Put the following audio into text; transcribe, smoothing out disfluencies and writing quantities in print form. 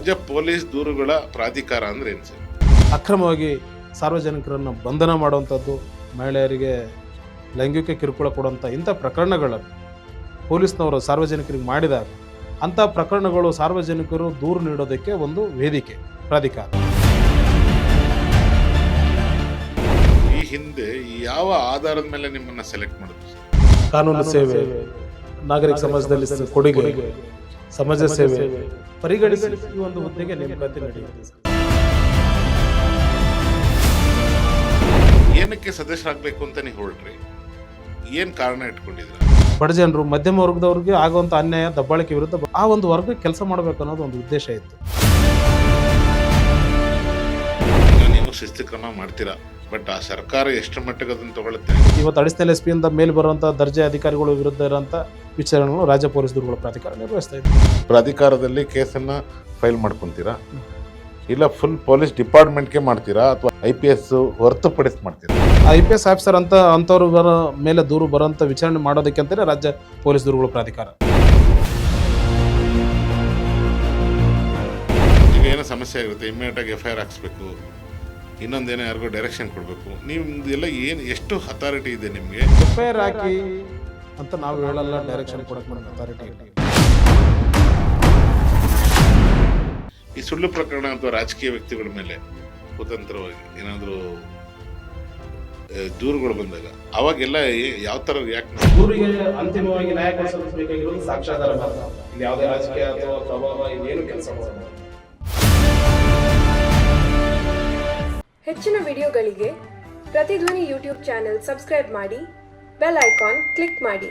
ರಾಜ್ಯ ಪೊಲೀಸ್ ದೂರುಗಳ ಪ್ರಾಧಿಕಾರ ಅಂದ್ರೆ ಏನು ಸರ್? ಅಕ್ರಮವಾಗಿ ಸಾರ್ವಜನಿಕರನ್ನು ಬಂಧನ ಮಾಡುವಂಥದ್ದು, ಮಹಿಳೆಯರಿಗೆ ಲೈಂಗಿಕ ಕಿರುಕುಳ ಕೊಡುವಂಥ ಇಂಥ ಪ್ರಕರಣಗಳನ್ನು ಪೊಲೀಸ್ನವರು ಸಾರ್ವಜನಿಕರಿಗೆ ಮಾಡಿದಾಗ ಅಂಥ ಪ್ರಕರಣಗಳು ಸಾರ್ವಜನಿಕರು ದೂರು ನೀಡೋದಕ್ಕೆ ಒಂದು ವೇದಿಕೆ, ಪ್ರಾಧಿಕಾರ. ಈ ಹಿಂದೆ ಯಾವ ಆಧಾರದ ಮೇಲೆ ನಿಮ್ಮನ್ನ ಸೆಲೆಕ್ಟ್ ಮಾಡಿದ್ರು ಸರ್? ಕಾನೂನು ಸೇವೆ, ನಾಗರಿಕ ಸಮಾಜದಲ್ಲಿ ಕೊಡುಗೆ, ಸಮಾಜ ಸೇವೆ ಪರಿಗಣಿಸಿ ಈ ಒಂದು ಹುದ್ದೆಗೆ ನೇಮಕಾತಿ ನಡೆಯುತ್ತೆ. ಏನಕ್ಕೆ ಸದಸ್ಯರಾಗಬೇಕು ಅಂತ ನೀವು ಹೊರಟ್ರಿ? ಏನ್ ಕಾರಣ ಇಟ್ಕೊಂಡಿದ್ರ? ಬಡ ಜನರು, ಮಧ್ಯಮ ವರ್ಗದವ್ರಿಗೆ ಆಗುವಂಥ ಅನ್ಯಾಯ, ದಬ್ಬಾಳಿಕೆ ವಿರುದ್ಧ ಆ ಒಂದು ವರ್ಗಕ್ಕೆ ಕೆಲಸ ಮಾಡಬೇಕು ಅನ್ನೋದು ಒಂದು ಉದ್ದೇಶ ಇತ್ತು. ನೀವು ಶಿಸ್ತು ಕ್ರಮ ಮಾಡ್ತೀರಾ, ಬಟ್ ಆ ಸರ್ಕಾರ ಎಷ್ಟು ಮಟ್ಟಿಗೆ ಅದನ್ನು ತಗೊಳುತ್ತೆ? ಇವತ್ತು ಅಡಿಷನಲ್ SP ಇಂದ ಮೇಲೆ ಬರುವಂಥ ದರ್ಜೆ ಅಧಿಕಾರಿಗಳ ವಿರುದ್ಧ ಇರುವಂಥ ವಿಚಾರಣೆಗಳು ರಾಜ್ಯ ಪೊಲೀಸ್ ದೂರುಗಳ ಪ್ರಾಧಿಕಾರ ನಿರ್ವಹಿಸ್ತಾ ಇದೆ. ಪ್ರಾಧಿಕಾರದಲ್ಲಿ ಕೇಸನ್ನ ಫೈಲ್ ಮಾಡ್ಕೊಂತೀರಾ, ಇಲ್ಲ ಫುಲ್ ಪೊಲೀಸ್ ಡಿಪಾರ್ಟ್ಮೆಂಟ್ಗೆ ಮಾಡ್ತೀರಾ, ಅಥವಾ IPS ಹೊರತುಪಡಿಸಿ ಮಾಡ್ತೀರಾ? IPS ಆಫೀಸರ್ ಅಂಥವ್ರ ಮೇಲೆ ದೂರು ಬರೋಂಥ ವಿಚಾರಣೆ ಮಾಡೋದಕ್ಕೆ ಅಂತಲೇ ರಾಜ್ಯ ಪೊಲೀಸ್ ದೂರುಗಳ ಪ್ರಾಧಿಕಾರ. ಈಗ ಏನೋ ಸಮಸ್ಯೆ ಆಗಿರುತ್ತೆ, ಇಮ್ಮಿಡಿಯೇಟಾಗಿ FIR ಹಾಕ್ಸ್ಬೇಕು, ಇನ್ನೊಂದೇನೋ ಯಾರಿಗೋ ಡೈರೆಕ್ಷನ್ ಕೊಡಬೇಕು. ನಿಮ್ದೆಲ್ಲ ಏನು, ಎಷ್ಟು ಅಥಾರಿಟಿ ಇದೆ ನಿಮಗೆ? FIR ಹಾಕಿ ಅಂತ ನಾವು ಹೇಳಲ್ಲ, ಡೈರೆಕ್ಷನ್ ಕೊಡಕ್ಕೆ ನಮ್ಗೆ ಅಥಾರಿಟಿ ಇಲ್ಲ. ಈ ಸುಳ್ಳು ಪ್ರಕರಣ ಅಥವಾ ರಾಜಕೀಯ ವ್ಯಕ್ತಿಗಳ ಮೇಲೆ ಸ್ವತಂತ್ರವಾಗಿ ಏನಾದರೂ ದೂರುಗಳು ಬಂದಾಗ ಅವಾಗೆಲ್ಲ ಯಾವ ಥರ ರಿಯಾಕ್ಟ್ ಮಾಡಿ? ದೂರಿಗೆ ಅಂತಿಮವಾಗಿ ನ್ಯಾಯ ಕೊಡಿಸಬೇಕಾಗಿರೋದು ಸಾಕ್ಷ್ಯಾಧಾರ ಮಾತ್ರ. ಇಲ್ಲಿ ಯಾವುದೇ ರಾಜಕೀಯ ಅಥವಾ ಪ್ರಭಾವ ಇದೇನು ಕೆಲಸ ಮಾಡಲ್ಲ. ಹೆಚ್ಚಿನ ವಿಡಿಯೋಗಳಿಗೆ ಪ್ರತಿಧ್ವನಿ ಯೂಟ್ಯೂಬ್ ಚಾನೆಲ್ ಸಬ್ಸ್ಕ್ರೈಬ್ ಮಾಡಿ, ಬೆಲ್ ಐಕಾನ್ ಕ್ಲಿಕ್ ಮಾಡಿ.